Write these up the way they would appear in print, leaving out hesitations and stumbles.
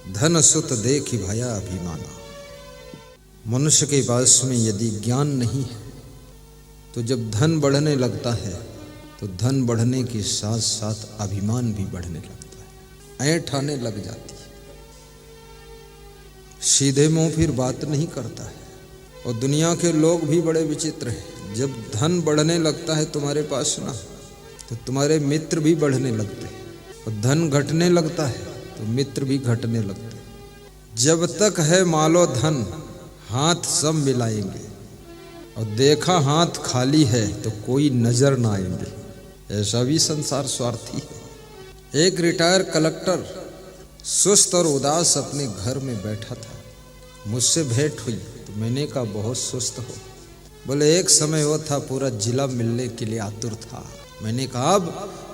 धन सुत देखि भया अभिमाना। मनुष्य के पास में यदि ज्ञान नहीं है तो जब धन बढ़ने लगता है तो धन बढ़ने के साथ साथ अभिमान भी बढ़ने लगता है, ऐंठ आने लग जाती है, सीधे मुंह फिर बात नहीं करता है। और दुनिया के लोग भी बड़े विचित्र हैं, जब धन बढ़ने लगता है तुम्हारे पास ना तो तुम्हारे मित्र भी बढ़ने लगते हैं, और धन घटने लगता है तो मित्र भी घटने लगते हैं। जब तक है मालो धन हाथ सब मिलाएंगे, और देखा हाथ खाली है तो कोई नजर ना आएंगे। ऐसा भी संसार स्वार्थी है। एक रिटायर कलेक्टर सुस्त और उदास अपने घर में बैठा था, मुझसे भेंट हुई तो मैंने कहा बहुत सुस्त हो? बोले एक समय वो था पूरा जिला मिलने के लिए आतुर था। मैंने कहा अब?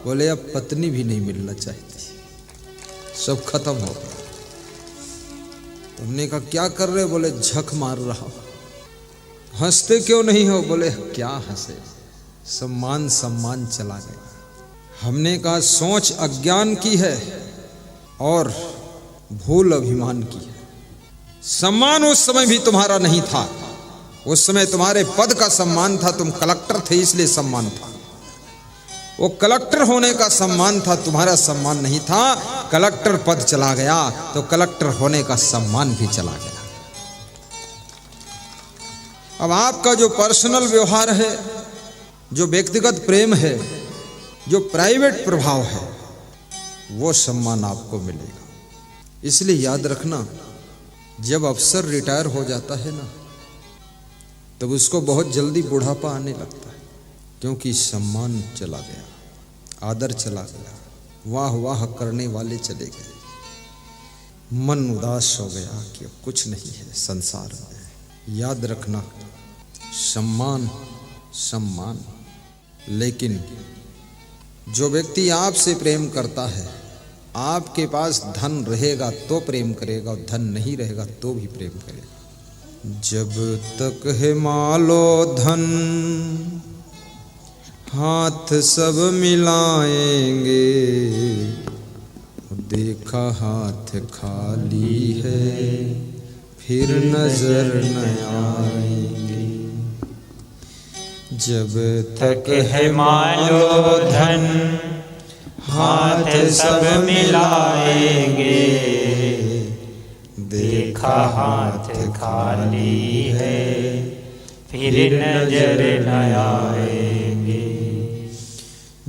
बोले अब पत्नी भी नहीं मिलना चाहती, सब खत्म हो गया। तुमने कहा क्या कर रहे? बोले झक मार रहा हूं। हंसते क्यों नहीं हो? बोले क्या हंसे, सम्मान सम्मान चला गया। हमने कहा सोच अज्ञान की है और भूल अभिमान की है। सम्मान उस समय भी तुम्हारा नहीं था, उस समय तुम्हारे पद का सम्मान था, तुम कलेक्टर थे इसलिए सम्मान था। वो कलेक्टर होने का सम्मान था, तुम्हारा सम्मान नहीं था। कलेक्टर पद चला गया तो कलेक्टर होने का सम्मान भी चला गया। अब आपका जो पर्सनल व्यवहार है, जो व्यक्तिगत प्रेम है, जो प्राइवेट प्रभाव है, वो सम्मान आपको मिलेगा। इसलिए याद रखना, जब अफसर रिटायर हो जाता है ना तब उसको बहुत जल्दी बुढ़ापा आने लगता है, क्योंकि सम्मान चला गया, आदर चला गया, वाह वाह करने वाले चले गए, मन उदास हो गया कि अब कुछ नहीं है संसार में। याद रखना, सम्मान सम्मान, लेकिन जो व्यक्ति आपसे प्रेम करता है, आपके पास धन रहेगा तो प्रेम करेगा, और धन नहीं रहेगा तो भी प्रेम करेगा। जब तक है मालो धन हाथ सब मिलाएंगे, देखा हाथ खाली है फिर नजर न आएंगे। जब तक है मालो धन हाथ सब मिलाएंगे, देखा हाथ खाली है फिर नजर न आएंगे।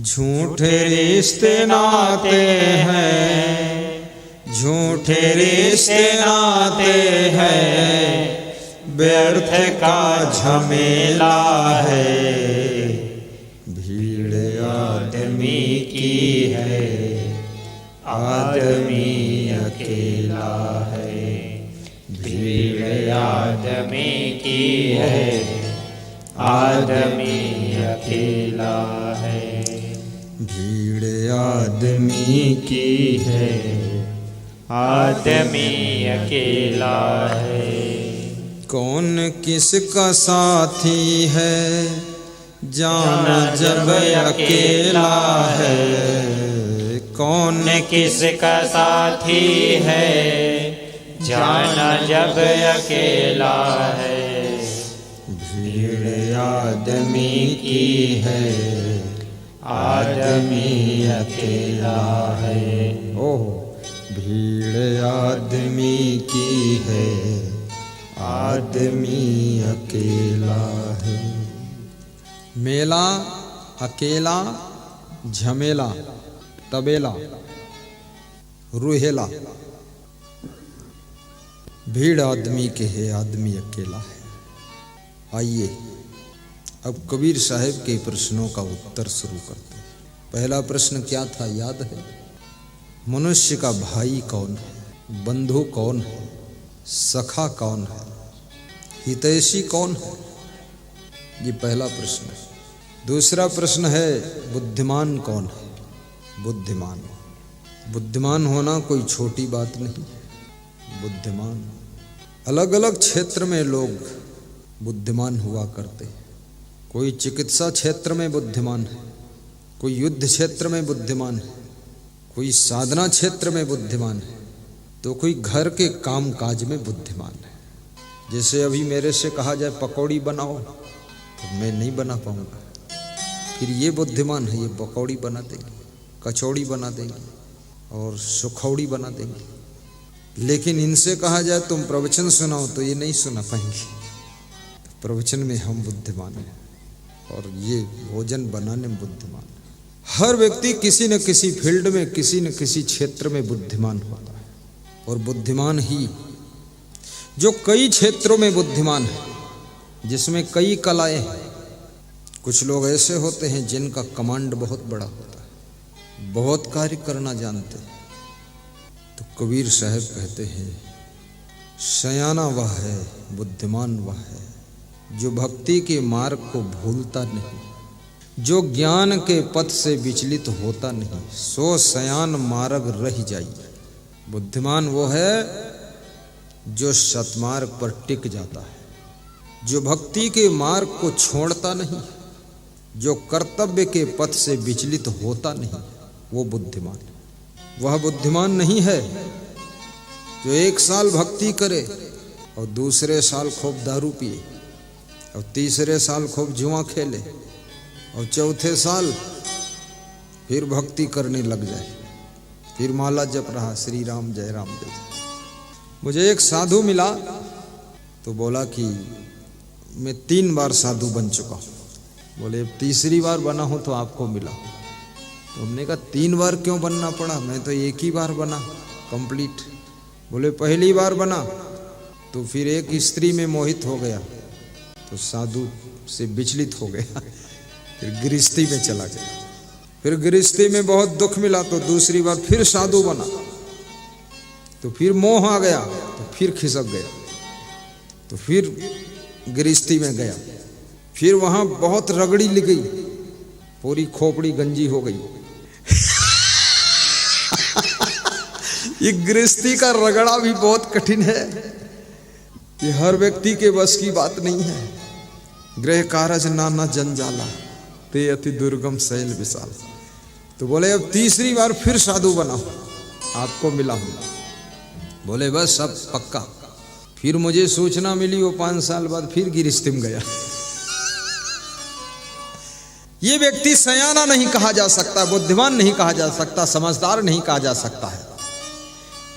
झूठे रिश्ते नाते हैं, झूठे रिश्ते नाते हैं, व्यर्थ का झमेला है, भीड़ आदमी की है, आदमी अकेला है। भीड़ आदमी की है, आदमी अकेला है। भीड़ आदमी की है, आदमी अकेला है। कौन किसका साथी है जाना जब अकेला है, कौन किसका साथी है जाना जब अकेला है। भीड़ आदमी की है, आदमी अकेला है। ओह भीड़ आदमी की है, आदमी अकेला है। मेला अकेला झमेला तबेला रुहेला, भीड़ आदमी के है, आदमी अकेला है। आइए अब कबीर साहब के प्रश्नों का उत्तर शुरू करते हैं। पहला प्रश्न क्या था याद है? मनुष्य का भाई कौन है, बंधु कौन है, सखा कौन है, हितैषी कौन है? ये पहला प्रश्न है। दूसरा प्रश्न है बुद्धिमान कौन है? बुद्धिमान, बुद्धिमान होना कोई छोटी बात नहीं है। बुद्धिमान, अलग अलग क्षेत्र में लोग बुद्धिमान हुआ करते हैं। कोई चिकित्सा क्षेत्र में बुद्धिमान है, कोई युद्ध क्षेत्र में बुद्धिमान है, कोई साधना क्षेत्र में बुद्धिमान है, तो कोई घर के काम काज में बुद्धिमान है। जैसे अभी मेरे से कहा जाए पकौड़ी बनाओ तो मैं नहीं बना पाऊंगा, फिर ये बुद्धिमान है, ये पकौड़ी बना देंगे, कचौड़ी बना देंगे और सुखौड़ी बना देंगे। लेकिन इनसे कहा जाए तुम प्रवचन सुनाओ तो ये नहीं सुना पाएंगे। प्रवचन में हम बुद्धिमान हैं और ये भोजन बनाने में बुद्धिमान है। हर व्यक्ति किसी न किसी फील्ड में, किसी न किसी क्षेत्र में बुद्धिमान होता है। और बुद्धिमान ही जो कई क्षेत्रों में बुद्धिमान है, जिसमें कई कलाएं हैं। कुछ लोग ऐसे होते हैं जिनका कमांड बहुत बड़ा होता है, बहुत कार्य करना जानते हैं। तो कबीर साहब कहते हैं सयाना वह है, बुद्धिमान वह है, जो भक्ति के मार्ग को भूलता नहीं, जो ज्ञान के पथ से विचलित होता नहीं, सो सयान मार्ग रह जाइए। बुद्धिमान वो है जो सतमार्ग पर टिक जाता है, जो भक्ति के मार्ग को छोड़ता नहीं, जो कर्तव्य के पथ से विचलित होता नहीं, वो बुद्धिमान है। वह बुद्धिमान नहीं है जो एक साल भक्ति करे और दूसरे साल खूब दारू पिए और तीसरे साल खूब जुआ खेले और चौथे साल फिर भक्ति करने लग जाए, फिर माला जप रहा श्री राम जय राम जय। मुझे एक साधु मिला तो बोला कि मैं 3 बार साधु बन चुका हूँ। बोले अब तीसरी बार बना हूँ तो आपको मिला। तो हमने कहा 3 बार क्यों बनना पड़ा, मैं तो एक ही बार बना कंप्लीट। बोले पहली बार बना तो फिर एक स्त्री में मोहित हो गया तो साधु से विचलित हो गया, फिर गृहस्थी में चला गया, फिर गृहस्थी में बहुत दुख मिला तो दूसरी बार फिर साधु बना, तो फिर मोह आ गया तो फिर खिसक गया, तो फिर गृहस्थी में गया, फिर वहां बहुत रगड़ी लग गई, पूरी खोपड़ी गंजी हो गई। ये गृहस्थी का रगड़ा भी बहुत कठिन है, ये हर व्यक्ति के बस की बात नहीं है। गृह कारज नाना जंजाला ते अति दुर्गम शैल विशाल। तो बोले अब तीसरी बार फिर साधु बना हूं, आपको मिला हूं। बोले बस अब पक्का। फिर मुझे सूचना मिली वो 5 साल बाद फिर गृहस्थी में गया। ये व्यक्ति सयाना नहीं कहा जा सकता, बुद्धिमान नहीं कहा जा सकता, समझदार नहीं कहा जा सकता है।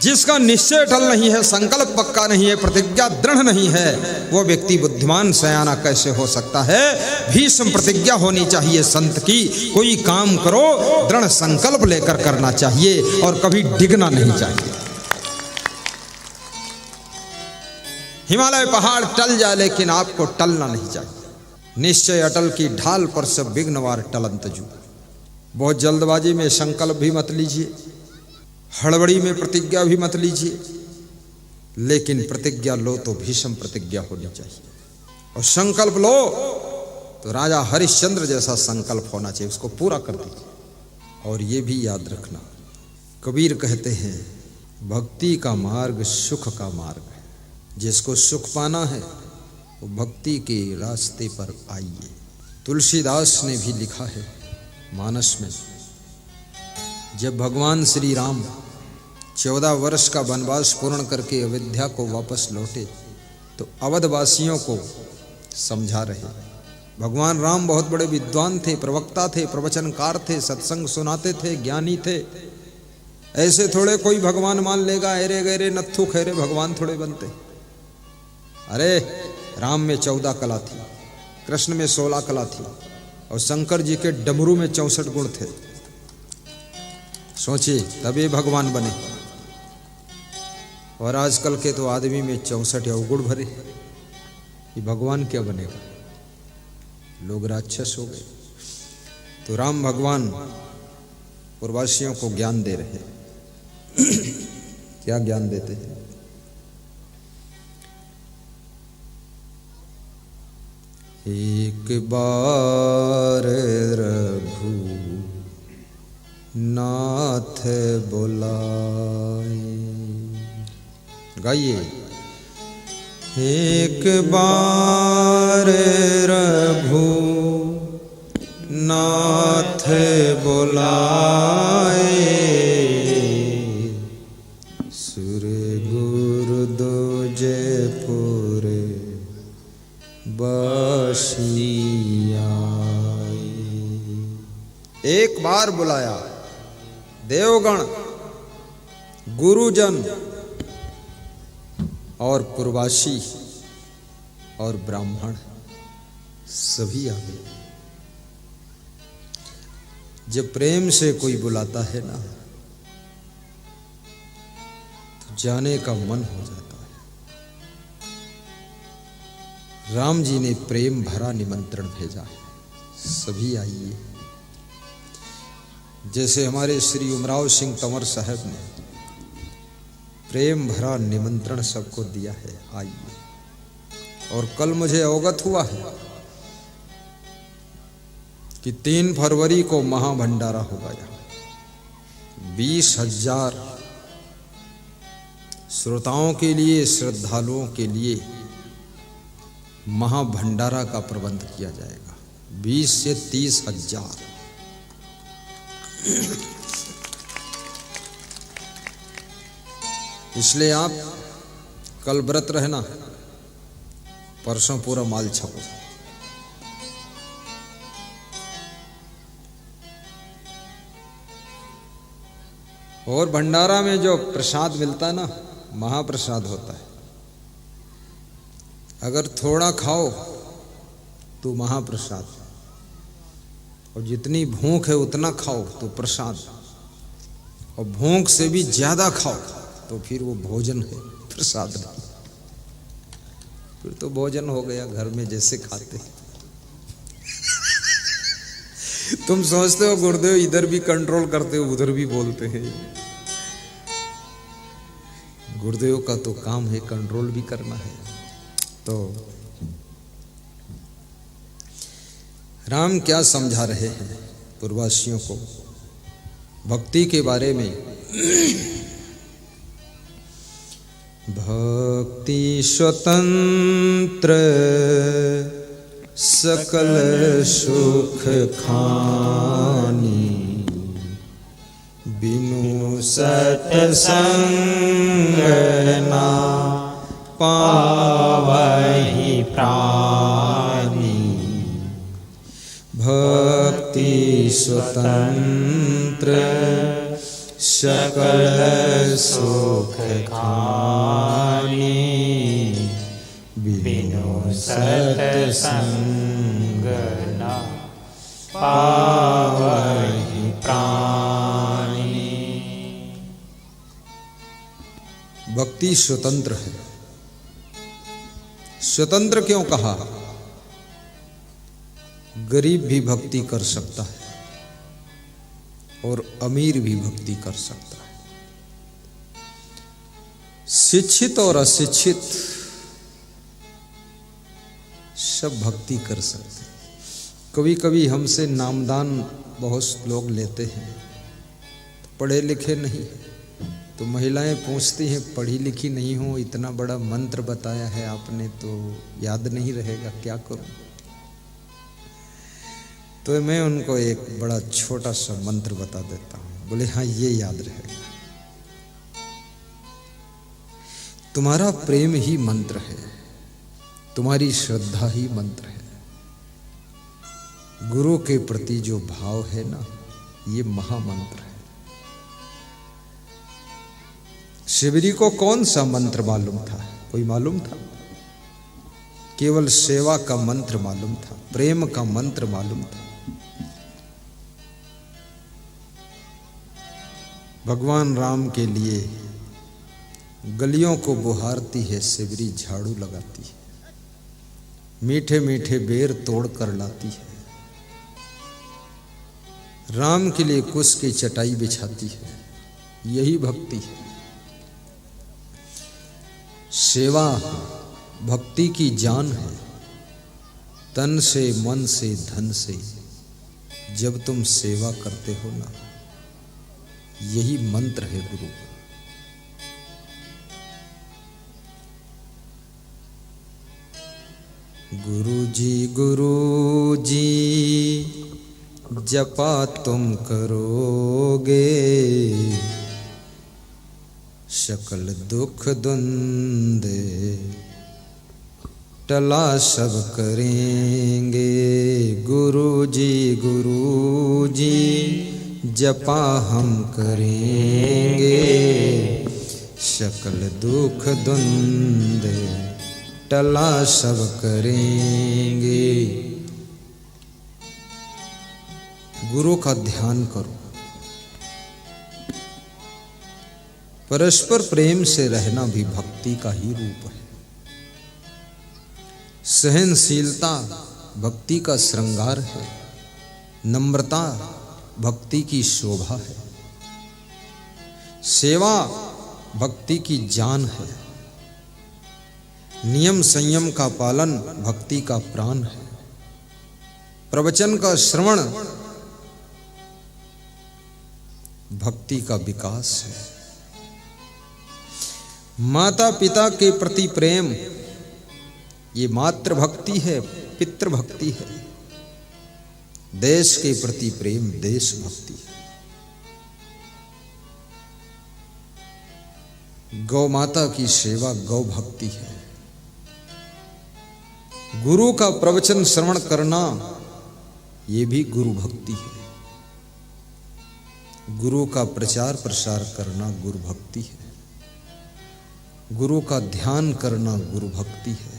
जिसका निश्चय अटल नहीं है, संकल्प पक्का नहीं है, प्रतिज्ञा दृढ़ नहीं है, वो व्यक्ति बुद्धिमान सयाना कैसे हो सकता है। भीष्म प्रतिज्ञा होनी चाहिए संत की, कोई काम करो दृढ़ संकल्प लेकर करना चाहिए और कभी डिगना नहीं चाहिए। हिमालय पहाड़ टल जाए लेकिन आपको टलना नहीं चाहिए। निश्चय अटल की ढाल पर सब विघ्नवार टलंत जू। बहुत जल्दबाजी में संकल्प भी मत लीजिए, हड़बड़ी में प्रतिज्ञा भी मत लीजिए, लेकिन प्रतिज्ञा लो तो भीष्म प्रतिज्ञा होनी चाहिए। और संकल्प लो तो राजा हरिश्चंद्र जैसा संकल्प होना चाहिए, उसको पूरा कर दीजिए। और ये भी याद रखना, कबीर कहते हैं भक्ति का मार्ग सुख का मार्ग है। जिसको सुख पाना है वो भक्ति के रास्ते पर आइए। तुलसीदास ने भी लिखा है मानस में, जब भगवान श्री राम 14 वर्ष का वनवास पूर्ण करके अयोध्या को वापस लौटे तो अवधवासियों को समझा रहे। भगवान राम बहुत बड़े विद्वान थे, प्रवक्ता थे, प्रवचनकार थे, सत्संग सुनाते थे, ज्ञानी थे। ऐसे थोड़े कोई भगवान मान लेगा, अरे गहरे नत्थु खैरे भगवान थोड़े बनते। अरे राम में 14 कला थी, कृष्ण में 16 कला थी और शंकर जी के डमरू में 64 गुण थे। सोचिए तब ये भगवान बने। और आजकल के तो आदमी में 64 अवगुण भरे, ये भगवान क्या बनेगा। लोग राक्षस हो गए। तो राम भगवान पूर्ववासियों को ज्ञान दे रहे क्या ज्ञान देते हैं। एक बार रघु नाथ बुलाए, गाइए। एक बार रघु नाथ बुलाए, सुर गुरुदो जयपुर बसिया। एक बार बुलाया देवगण, गुरुजन और पूर्वासी और ब्राह्मण सभी आ गए। जब प्रेम से कोई बुलाता है ना तो जाने का मन हो जाता है। राम जी ने प्रेम भरा निमंत्रण भेजा है, सभी आइए। जैसे हमारे श्री उमराव सिंह तंवर साहब ने प्रेम भरा निमंत्रण सबको दिया है, आइए। और कल मुझे अवगत हुआ है कि 3 फरवरी को महाभंडारा होगा यहाँ। 20,000 श्रोताओं के लिए, श्रद्धालुओं के लिए महाभंडारा का प्रबंध किया जाएगा। 20 से 30,000। इसलिए आप कल व्रत रहना, परसों पूरा माल छपो। और भंडारा में जो प्रसाद मिलता है ना, महाप्रसाद होता है। अगर थोड़ा खाओ तो महाप्रसाद, और जितनी भूख है उतना खाओ तो प्रसाद, और भूख से भी ज्यादा खाओ तो फिर वो भोजन है, प्रसाद नहीं। फिर तो भोजन हो गया घर में जैसे खाते। तुम सोचते हो गुरुदेव इधर भी कंट्रोल करते हो उधर भी बोलते हैं। गुरुदेव का तो काम है कंट्रोल भी करना है। तो राम क्या समझा रहे हैं पूर्ववासियों को भक्ति के बारे में? भक्ति स्वतंत्र सकल सुख खानी, बिनु सत्संग ना पावहि प्राणी। भक्ति स्वतंत्र सकल सुख खानी, बिनु सत्संग न पावहि प्राणी। भक्ति स्वतंत्र है। स्वतंत्र क्यों कहा? गरीब भी भक्ति कर सकता है और अमीर भी भक्ति कर सकता है। शिक्षित और अशिक्षित सब भक्ति कर सकते हैं। कभी कभी हमसे नामदान बहुत लोग लेते हैं, पढ़े लिखे नहीं, तो महिलाएं पूछती हैं पढ़ी लिखी नहीं हो, इतना बड़ा मंत्र बताया है आपने तो याद नहीं रहेगा, क्या करूं? तो मैं उनको एक बड़ा छोटा सा मंत्र बता देता हूं। बोले हाँ ये याद रहेगा। तुम्हारा प्रेम ही मंत्र है, तुम्हारी श्रद्धा ही मंत्र है। गुरु के प्रति जो भाव है ना, ये महामंत्र है। शिवरी को कौन सा मंत्र मालूम था? कोई मालूम था? केवल सेवा का मंत्र मालूम था, प्रेम का मंत्र मालूम था। भगवान राम के लिए गलियों को बुहारती है शिवरी, झाड़ू लगाती है, मीठे मीठे बेर तोड़ कर लाती है। राम के लिए कुश की चटाई बिछाती है, यही भक्ति है। सेवा भक्ति की जान है। तन से, मन से, धन से जब तुम सेवा करते हो ना, यही मंत्र है गुरु। गुरु जी जपा तुम करोगे, सकल दुख द्वंदे टला सब करेंगे, गुरु जी जपा हम करेंगे। सकल दुख द्वंदे टला सब करेंगे। गुरु का ध्यान करो, परस्पर प्रेम से रहना भी भक्ति का ही रूप है। सहनशीलता भक्ति का श्रृंगार है, नम्रता भक्ति की शोभा है, सेवा भक्ति की जान है, नियम संयम का पालन भक्ति का प्राण है, प्रवचन का श्रवण भक्ति का विकास है, माता पिता के प्रति प्रेम ये मातृ भक्ति है, पितृ भक्ति है, देश के प्रति प्रेम देश भक्ति है, गौ माता की सेवा गौ भक्ति है, गुरु का प्रवचन श्रवण करना ये भी गुरु भक्ति है, गुरु का प्रचार प्रसार करना गुरु भक्ति है, गुरु का ध्यान करना गुरु भक्ति है,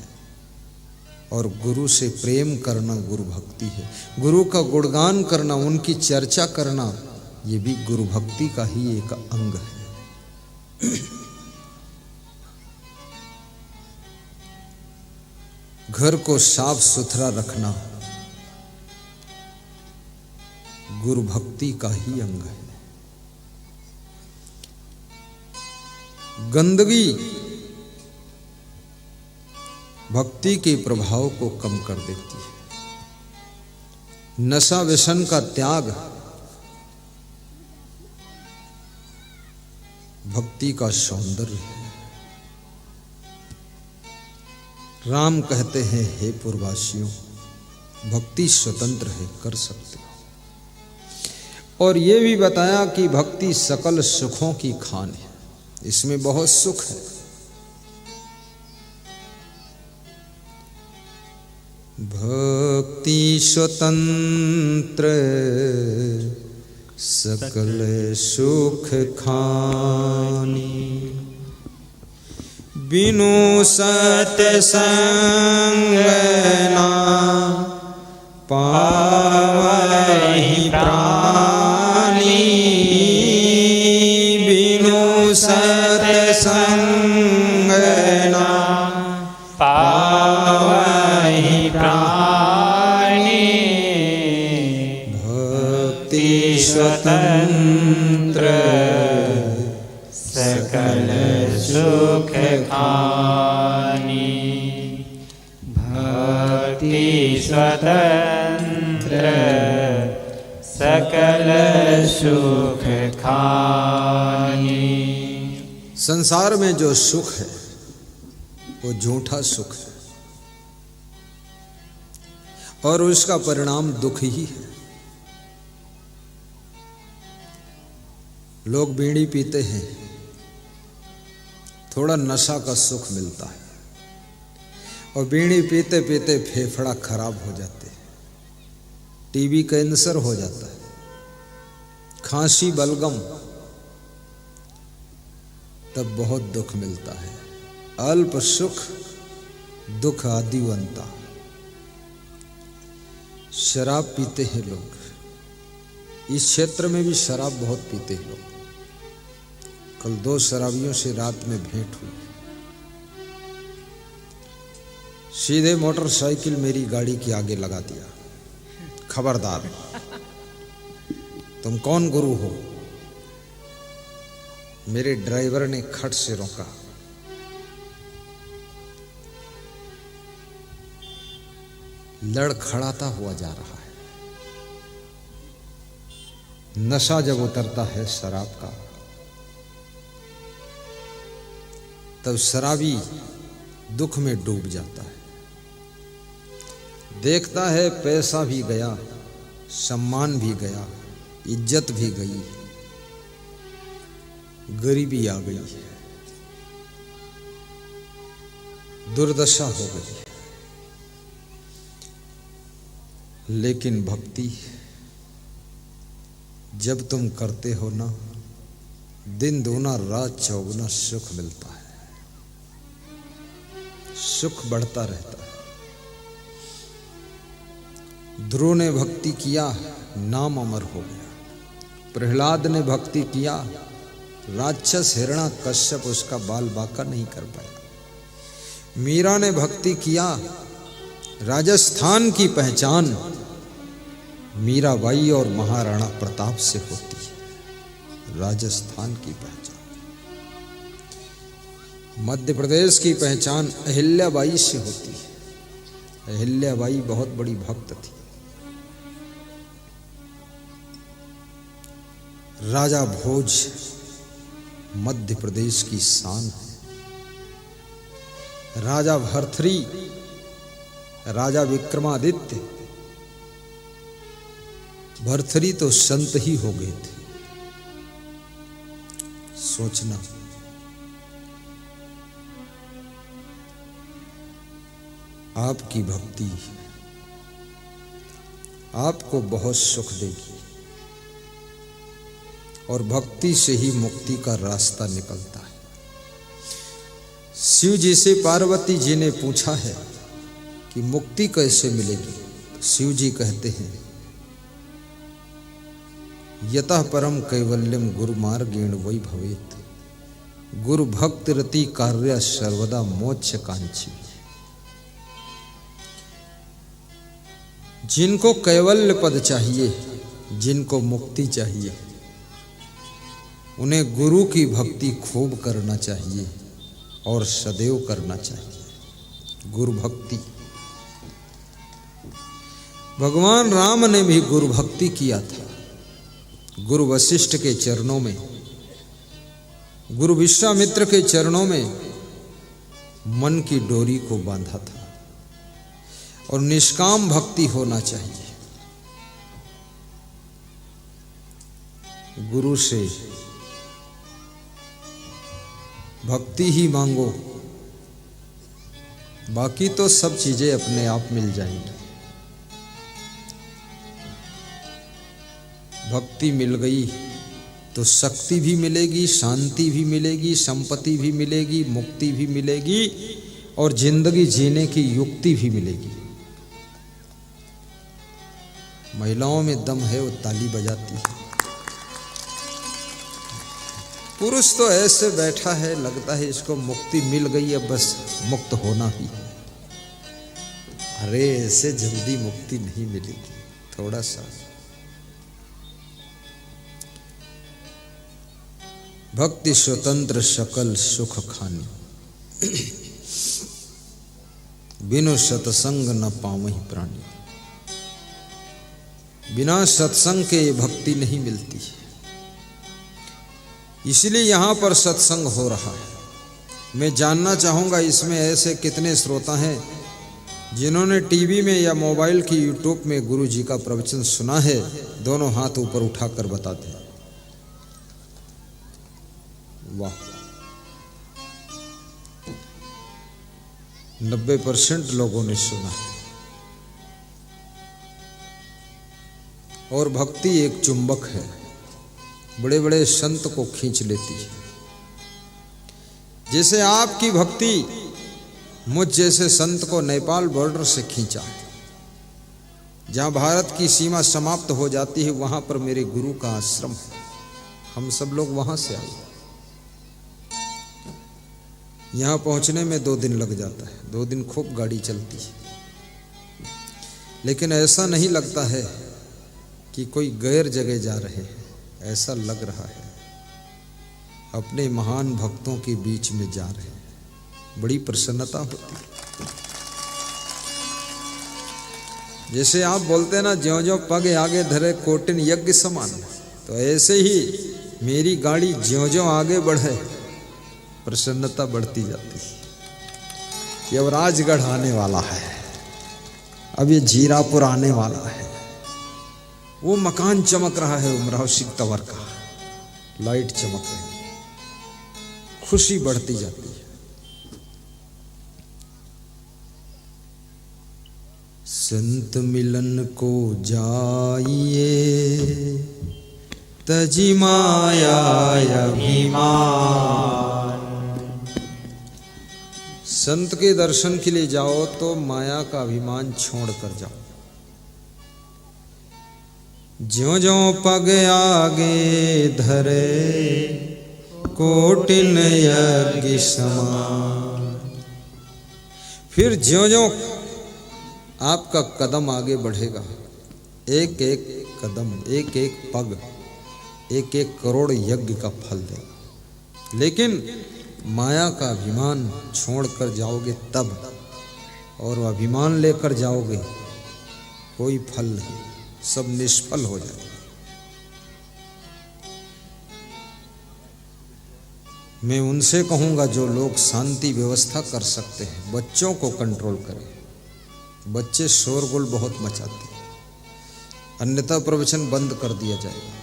और गुरु से प्रेम करना गुरु भक्ति है, गुरु का गुणगान करना, उनकी चर्चा करना ये भी गुरु भक्ति का ही एक अंग है। घर को साफ सुथरा रखना गुरु भक्ति का ही अंग है। गंदगी भक्ति के प्रभाव को कम कर देती है। नशा व्यसन का त्याग भक्ति का सौंदर्य है। राम कहते हैं, हे पूर्ववासियों, भक्ति स्वतंत्र है, कर सकते हो। और ये भी बताया कि भक्ति सकल सुखों की खान है, इसमें बहुत सुख है। भक्ति स्वतंत्र सकल सुख खानी, बिनु सत्संग ना पावहि प्राणी, बिनु सत्संग ना पावहि प्राणी, भक्ति स्वतंत्र सकल सुख खानी, भक्ति स्वतंत्र सकल सुख खानी। संसार में जो सुख है वो झूठा सुख है, और उसका परिणाम दुख ही है। लोग बीड़ी पीते हैं, थोड़ा नशा का सुख मिलता है, और बीड़ी पीते पीते फेफड़ा खराब हो जाते हैं, टीबी कैंसर हो जाता है, खांसी बलगम, तब बहुत दुख मिलता है। अल्प सुख दुख आदिवंता। शराब पीते हैं लोग, इस क्षेत्र में भी शराब बहुत पीते हैं लोग। कल 2 शराबियों से रात में भेंट हुई, सीधे मोटरसाइकिल मेरी गाड़ी के आगे लगा दिया, खबरदार तुम कौन गुरु हो। मेरे ड्राइवर ने खट से रोका, लड़खड़ाता हुआ जा रहा है। नशा जब उतरता है शराब का, तब शराबी दुख में डूब जाता है। देखता है पैसा भी गया, सम्मान भी गया, इज्जत भी गई, गरीबी आ गई है, दुर्दशा हो गई। लेकिन भक्ति जब तुम करते हो ना, दिन दूना रात चौगुना सुख मिलता है, सुख बढ़ता रहता है। ध्रुव ने भक्ति किया, नाम अमर हो गया। प्रहलाद ने भक्ति किया, राक्षस हिरणा कश्यप उसका बाल बांका नहीं कर पाया। मीरा ने भक्ति किया, राजस्थान की पहचान मीराबाई और महाराणा प्रताप से होती है। राजस्थान की पहचान, मध्य प्रदेश की पहचान अहिल्याबाई से होती है। अहिल्याबाई बहुत बड़ी भक्त थी। राजा भोज मध्य प्रदेश की शान है। राजा भर्तृहरि, राजा विक्रमादित्य, भर्तृहरि तो संत ही हो गए थे। सोचना, आपकी भक्ति आपको बहुत सुख देगी और भक्ति से ही मुक्ति का रास्ता निकलता है। शिव जी से पार्वती जी ने पूछा है कि मुक्ति कैसे मिलेगी, तो शिव जी कहते हैं, यतः परम कैवल्यम गुरु मार्गेण वै भवेत्, गुरु भक्त रति कार्य सर्वदा मोक्ष कांक्षी। जिनको कैवल्य पद चाहिए, जिनको मुक्ति चाहिए, उन्हें गुरु की भक्ति खूब करना चाहिए और सदैव करना चाहिए। गुरु भक्ति, भगवान राम ने भी गुरु भक्ति किया था। गुरु वशिष्ठ के चरणों में, गुरु विश्वामित्र के चरणों में मन की डोरी को बांधा था। और निष्काम भक्ति होना चाहिए। गुरु से भक्ति ही मांगो, बाकी तो सब चीजें अपने आप मिल जाएंगी। भक्ति मिल गई तो शक्ति भी मिलेगी, शांति भी मिलेगी, संपत्ति भी मिलेगी, मुक्ति भी मिलेगी और जिंदगी जीने की युक्ति भी मिलेगी। महिलाओं में दम है, वो ताली बजाती है। पुरुष तो ऐसे बैठा है, लगता है इसको मुक्ति मिल गई है, बस मुक्त होना ही है। अरे ऐसे जल्दी मुक्ति नहीं मिलेगी, थोड़ा सा। भक्ति स्वतंत्र सकल सुख खानी, बिनु सत्संग न पावहि प्राणी। बिना सत्संग के ये भक्ति नहीं मिलती है। इसलिए यहां पर सत्संग हो रहा है। मैं जानना चाहूंगा इसमें ऐसे कितने श्रोता हैं जिन्होंने टीवी में या मोबाइल की यूट्यूब में गुरु जी का प्रवचन सुना है। दोनों हाथ ऊपर उठाकर बताते हैं। वाह, 90% लोगों ने सुना है। और भक्ति एक चुंबक है, बड़े बड़े संत को खींच लेती है। जैसे आपकी भक्ति मुझ जैसे संत को नेपाल बॉर्डर से खींचा। जहां भारत की सीमा समाप्त हो जाती है वहां पर मेरे गुरु का आश्रम है। हम सब लोग वहां से आए। यहां पहुंचने में 2 दिन लग जाता है। 2 दिन खूब गाड़ी चलती है, लेकिन ऐसा नहीं लगता है कि कोई गैर जगह जा रहे हैं। ऐसा लग रहा है अपने महान भक्तों के बीच में जा रहे हैं। बड़ी प्रसन्नता होती है। जैसे आप बोलते हैं ना, ज्यों ज्यों पग आगे धरे कोटिन यज्ञ समान, तो ऐसे ही मेरी गाड़ी ज्यों ज्यों आगे बढ़े प्रसन्नता बढ़ती जाती है। ये अब राजगढ़ आने वाला है, अब ये जीरापुर आने वाला है। वो मकान चमक रहा है उमराव सिंह तंवर का, लाइट चमक रही, खुशी बढ़ती जाती है। संत मिलन को जाइए, तजी माया अभिमान। संत के दर्शन के लिए जाओ तो माया का अभिमान छोड़ कर जाओ। ज्यों ज्यों पग आगे धरे, कोटिन यज्ञ समान। फिर ज्यों ज्यों आपका कदम आगे बढ़ेगा, एक एक कदम, एक एक पग, एक एक करोड़ यज्ञ का फल देगा। लेकिन माया का अभिमान छोड़कर जाओगे तब, और अभिमान लेकर जाओगे कोई फल नहीं, सब निष्फल हो जाएगा। मैं उनसे कहूंगा जो लोग शांति व्यवस्था कर सकते हैं, बच्चों को कंट्रोल करें। बच्चे शोरगुल बहुत मचाते हैं, अन्यथा प्रवचन बंद कर दिया जाएगा।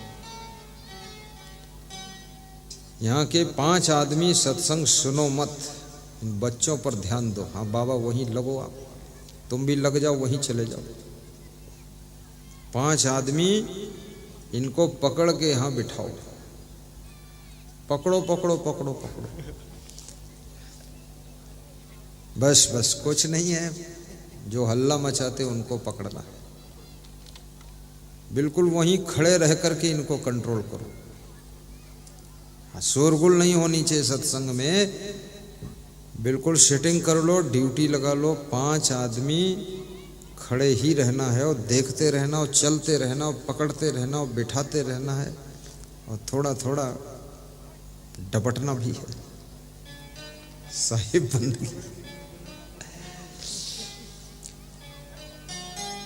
यहाँ के 5 आदमी सत्संग सुनो मत, बच्चों पर ध्यान दो। हाँ बाबा वहीं लगो, आप तुम भी लग जाओ, वहीं चले जाओ। 5 आदमी इनको पकड़ के यहाँ बिठाओ, पकड़ो पकड़ो पकड़ो पकड़ो, बस बस, कुछ नहीं है। जो हल्ला मचाते उनको पकड़ना है, बिल्कुल वहीं खड़े रह करके इनको कंट्रोल करो। शोरगुल नहीं होनी चाहिए सत्संग में, बिल्कुल सेटिंग कर लो, ड्यूटी लगा लो। 5 आदमी खड़े ही रहना है, और देखते रहना, और चलते रहना, और पकड़ते रहना, और बिठाते रहना है, और थोड़ा थोड़ा डपटना भी है। साहिब बंदगी।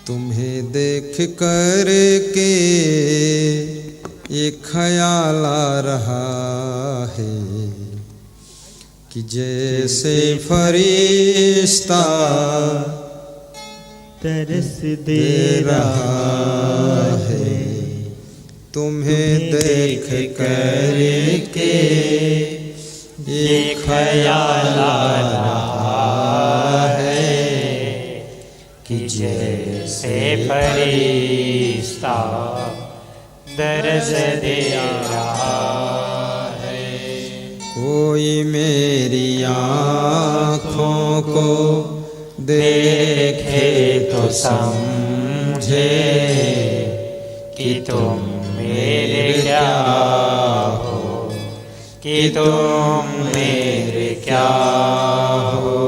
तुम्हें देख कर के ये ख्याल आ रहा है कि जैसे फरिश्ता तरस दे रहा है। तुम्हें देख कर के ये ख्याल आ रहा है कि जैसे फरिश्ता दर्द दे रहा है। कोई मेरी आँखों को देखे तो समझे कि तुम मेरे क्या हो, कि तुम मेरे क्या हो।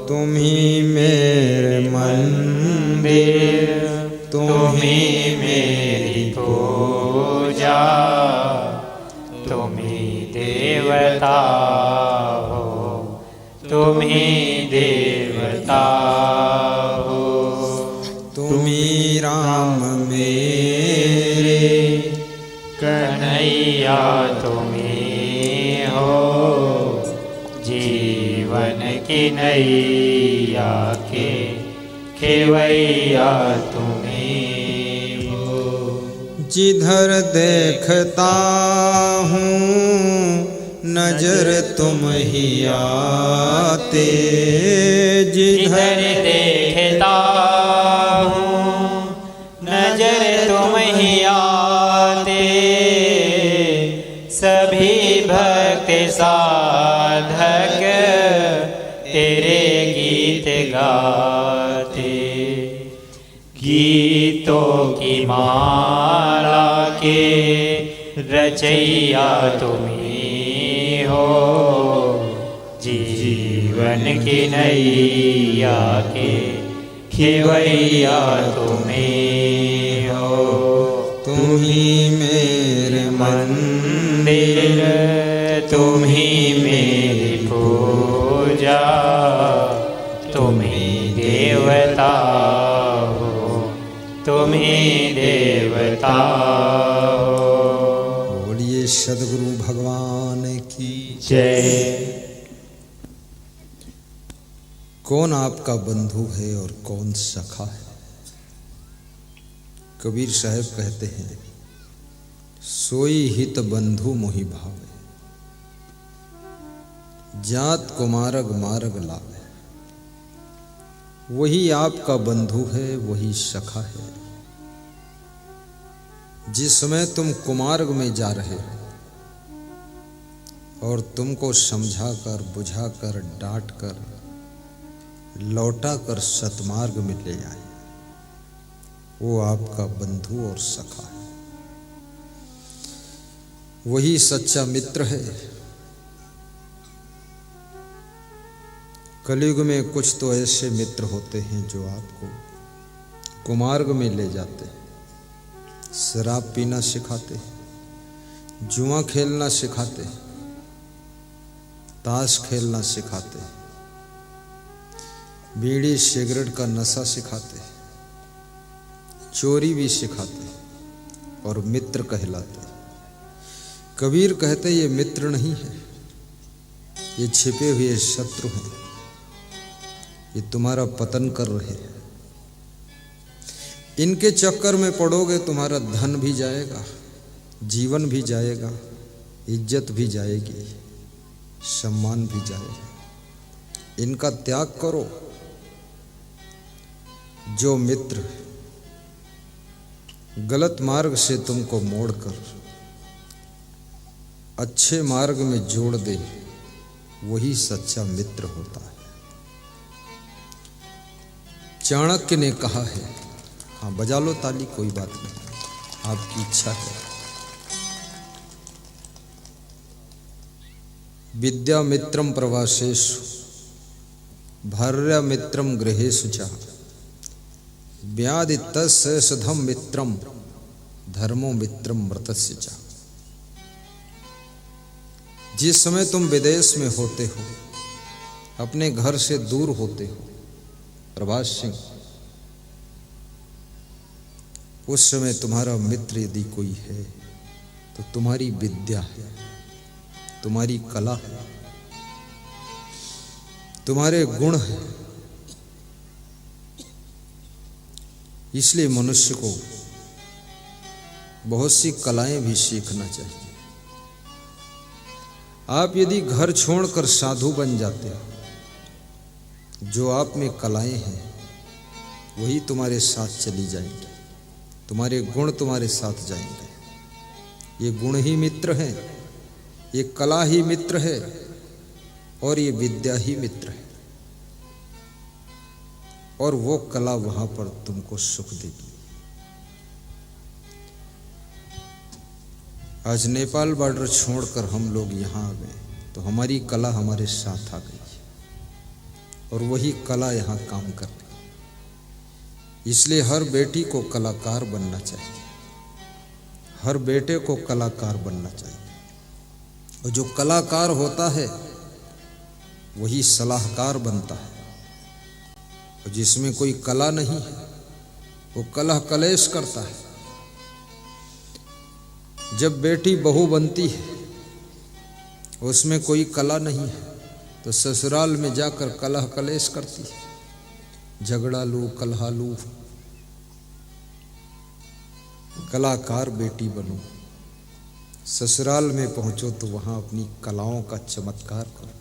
तुम ही मेरे मंदिर, तुम ही मेरी पूजा, तुम ही देवता हो, तुम ही देवता हो। तुम ही राम मेरे, कन्हैया तुम ही हो। जीवन की नैया के खेवैया तुम ही हो। जिधर देखता हूँ नजर तुम ही आते, जिधर देखता हूँ नजर तुम ही आते। सभी भक्त साधक तेरे गीत गाते। गीतों की माला के रचैया तुम ही हो। जीवन की नैया के खेवैया तुम ही हो। तुम ही मेरे मंदिर, तुम ही मेरी पूजा, तुम ही देवता हो, तुम ही देवता हो। बोलिए सद्गुरु भगवान की जय। कौन आपका बंधु है और कौन सखा है? कबीर साहब कहते हैं, सोई हित बंधु मोहि भावे, जात को मारग मारग लावे। वही आपका बंधु है, वही सखा है। जिस समय तुम कुमार्ग में जा रहे हो और तुमको समझाकर, बुझाकर, डांटकर, लौटाकर सतमार्ग में ले आए, वो आपका बंधु और सखा है। वही सच्चा मित्र है। कलयुग में कुछ तो ऐसे मित्र होते हैं जो आपको कुमार्ग में ले जाते हैं, शराब पीना सिखाते हैं, जुआ खेलना सिखाते हैं, ताश खेलना सिखाते हैं, बीड़ी सिगरेट का नशा सिखाते हैं, चोरी भी सिखाते हैं और मित्र कहलाते हैं। कबीर कहते ये मित्र नहीं है, ये छिपे हुए शत्रु हैं, ये तुम्हारा पतन कर रहे हैं। इनके चक्कर में पड़ोगे, तुम्हारा धन भी जाएगा, जीवन भी जाएगा, इज्जत भी जाएगी, सम्मान भी जाएगा। इनका त्याग करो। जो मित्र गलत मार्ग से तुमको मोड़कर अच्छे मार्ग में जोड़ दे, वही सच्चा मित्र होता है। चाणक्य ने कहा है, हाँ बजा लो ताली, कोई बात नहीं, आपकी इच्छा है। विद्या मित्रम प्रवासेषु भार्या मित्रम गृहेषु च व्याधि तस्य सधम मित्रम धर्मो मित्रम मृतस्य च। जिस समय तुम विदेश में होते हो, अपने घर से दूर होते हो, प्रभास सिंह, उस समय तुम्हारा मित्र यदि कोई है तो तुम्हारी विद्या है, तुम्हारी कला है, तुम्हारे गुण है। इसलिए मनुष्य को बहुत सी कलाएं भी सीखना चाहिए। आप यदि घर छोड़कर साधु बन जाते हो, जो आप में कलाएं हैं वही तुम्हारे साथ चली जाएंगी, तुम्हारे गुण तुम्हारे साथ जाएंगे। ये गुण ही मित्र हैं, ये कला ही मित्र है और ये विद्या ही मित्र है। और वो कला वहां पर तुमको सुख देगी। आज नेपाल बॉर्डर छोड़कर हम लोग यहाँ आ गए तो हमारी कला हमारे साथ आ गई और वही कला यहाँ काम कर रही। इसलिए हर बेटी को कलाकार बनना चाहिए, हर बेटे को कलाकार बनना चाहिए। और जो कलाकार होता है वही सलाहकार बनता है। और जिसमें कोई कला नहीं है वो कलह कलेश करता है। जब बेटी बहू बनती है उसमें कोई कला नहीं है तो ससुराल में जाकर कलह कलेश करती है, झगड़ालू कलहालू। कलाकार बेटी बनो, ससुराल में पहुंचो तो वहां अपनी कलाओं का चमत्कार करो।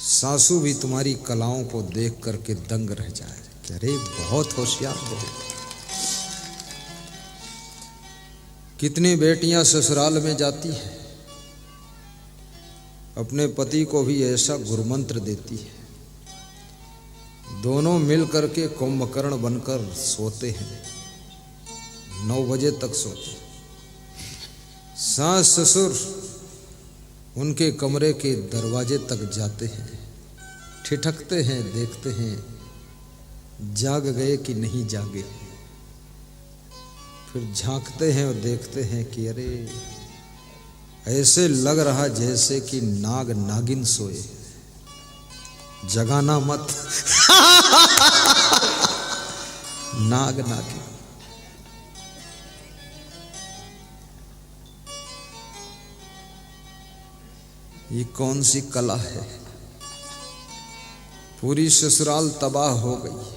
सासू भी तुम्हारी कलाओं को देख करके दंग रह जाए कि अरे बहुत होशियार बहू। कितनी बेटियां ससुराल में जाती हैं, अपने पति को भी ऐसा गुरुमंत्र देती है, दोनों मिल करके कुंभकर्ण बनकर सोते हैं, 9 बजे तक सोते हैं। सास ससुर उनके कमरे के दरवाजे तक जाते हैं, ठिठकते हैं, देखते हैं जाग गए कि नहीं जागे। फिर झांकते हैं और देखते हैं कि अरे ऐसे लग रहा जैसे कि नाग नागिन सोए, जगाना मत। नाग नागिन। ये कौन सी कला है? पूरी ससुराल तबाह हो गई।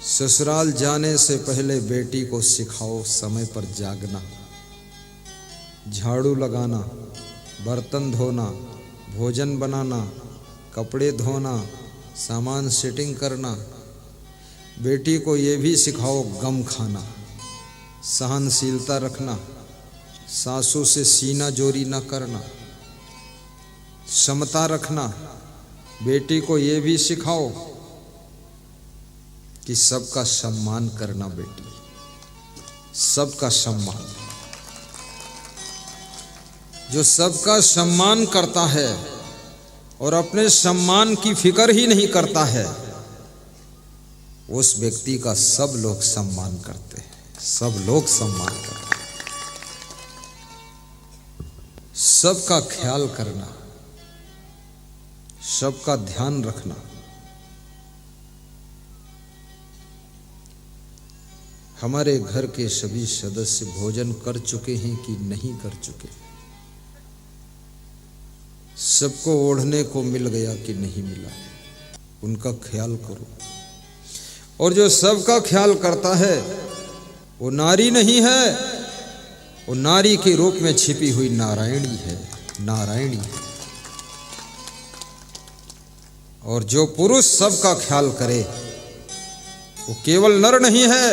ससुराल जाने से पहले बेटी को सिखाओ समय पर जागना, झाड़ू लगाना, बर्तन धोना, भोजन बनाना, कपड़े धोना, सामान सेटिंग करना। बेटी को ये भी सिखाओ गम खाना, सहनशीलता रखना, सासू से सीना जोरी न करना, समता रखना। बेटी को ये भी सिखाओ कि सबका सम्मान करना। बेटी, सबका सम्मान। जो सबका सम्मान करता है और अपने सम्मान की फिक्र ही नहीं करता है, उस व्यक्ति का सब लोग सम्मान करते हैं, सब लोग सम्मान करते हैं। सबका ख्याल करना, सबका ध्यान रखना। हमारे घर के सभी सदस्य भोजन कर चुके हैं कि नहीं कर चुके, सबको ओढ़ने को मिल गया कि नहीं मिला, उनका ख्याल करो। और जो सबका ख्याल करता है वो नारी नहीं है, वो नारी के रूप में छिपी हुई नारायणी है, नारायणी है। और जो पुरुष सबका ख्याल करे वो केवल नर नहीं है,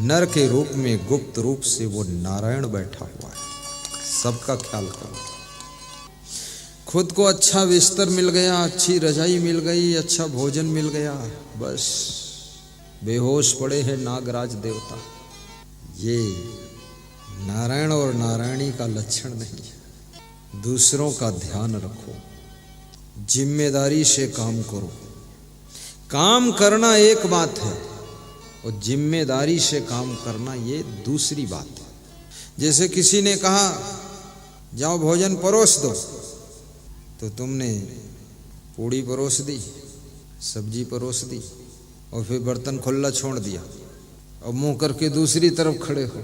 नर के रूप में गुप्त रूप से वो नारायण बैठा हुआ है। सबका ख्याल करो। खुद को अच्छा बिस्तर मिल गया, अच्छी रजाई मिल गई, अच्छा भोजन मिल गया, बस बेहोश पड़े हैं नागराज देवता। ये नारायण और नारायणी का लक्षण नहीं है। दूसरों का ध्यान रखो, जिम्मेदारी से काम करो। काम करना एक बात है और जिम्मेदारी से काम करना ये दूसरी बात है। जैसे किसी ने कहा जाओ भोजन परोस दो, तो तुमने पूड़ी परोस दी, सब्जी परोस दी और फिर बर्तन खुला छोड़ दिया और मुंह करके दूसरी तरफ खड़े हो,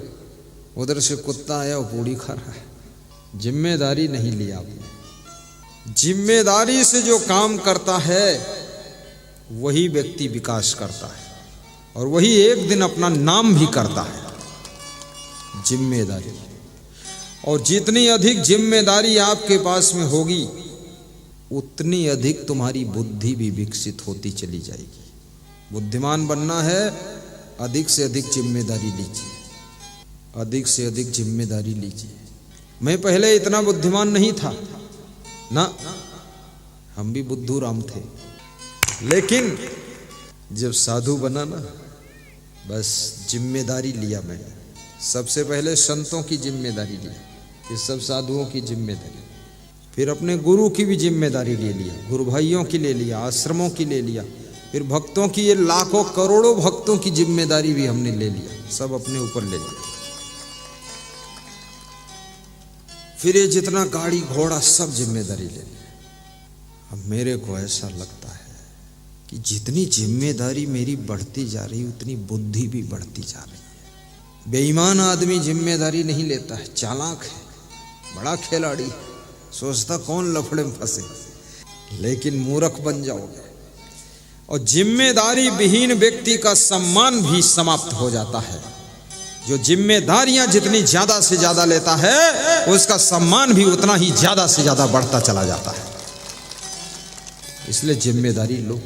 उधर से कुत्ता आया और पूड़ी खा रहा है। जिम्मेदारी नहीं लिया आपने। जिम्मेदारी से जो काम करता है वही व्यक्ति विकास करता है और वही एक दिन अपना नाम भी करता है। जिम्मेदारी। और जितनी अधिक जिम्मेदारी आपके पास में होगी उतनी अधिक तुम्हारी बुद्धि भी विकसित होती चली जाएगी। बुद्धिमान बनना है, अधिक से अधिक जिम्मेदारी लीजिए, अधिक से अधिक जिम्मेदारी लीजिए। मैं पहले इतना बुद्धिमान नहीं था ना, हम भी बुद्धू राम थे, लेकिन जब साधु बना ना, बस जिम्मेदारी लिया मैंने। सबसे पहले संतों की जिम्मेदारी ली, फिर सब साधुओं की जिम्मेदारी, फिर अपने गुरु की भी जिम्मेदारी ले लिया, गुरु भाइयों की ले लिया, आश्रमों की ले लिया, फिर भक्तों की, ये लाखों करोड़ों भक्तों की जिम्मेदारी भी हमने ले लिया, सब अपने ऊपर ले लिया। फिर ये जितना गाड़ी घोड़ा सब जिम्मेदारी ले लिया। अब मेरे को ऐसा लगता है कि जितनी जिम्मेदारी मेरी बढ़ती जा रही उतनी बुद्धि भी बढ़ती जा रही है। बेईमान आदमी जिम्मेदारी नहीं लेता है, चालाक है, बड़ा खिलाड़ी है, सोचता कौन लफड़े में फंसे, लेकिन मूर्ख बन जाओगे। और जिम्मेदारी विहीन व्यक्ति का सम्मान भी समाप्त हो जाता है। जो जिम्मेदारियां जितनी ज्यादा से ज्यादा लेता है उसका सम्मान भी उतना ही ज्यादा से ज्यादा बढ़ता चला जाता है। इसलिए जिम्मेदारी लो।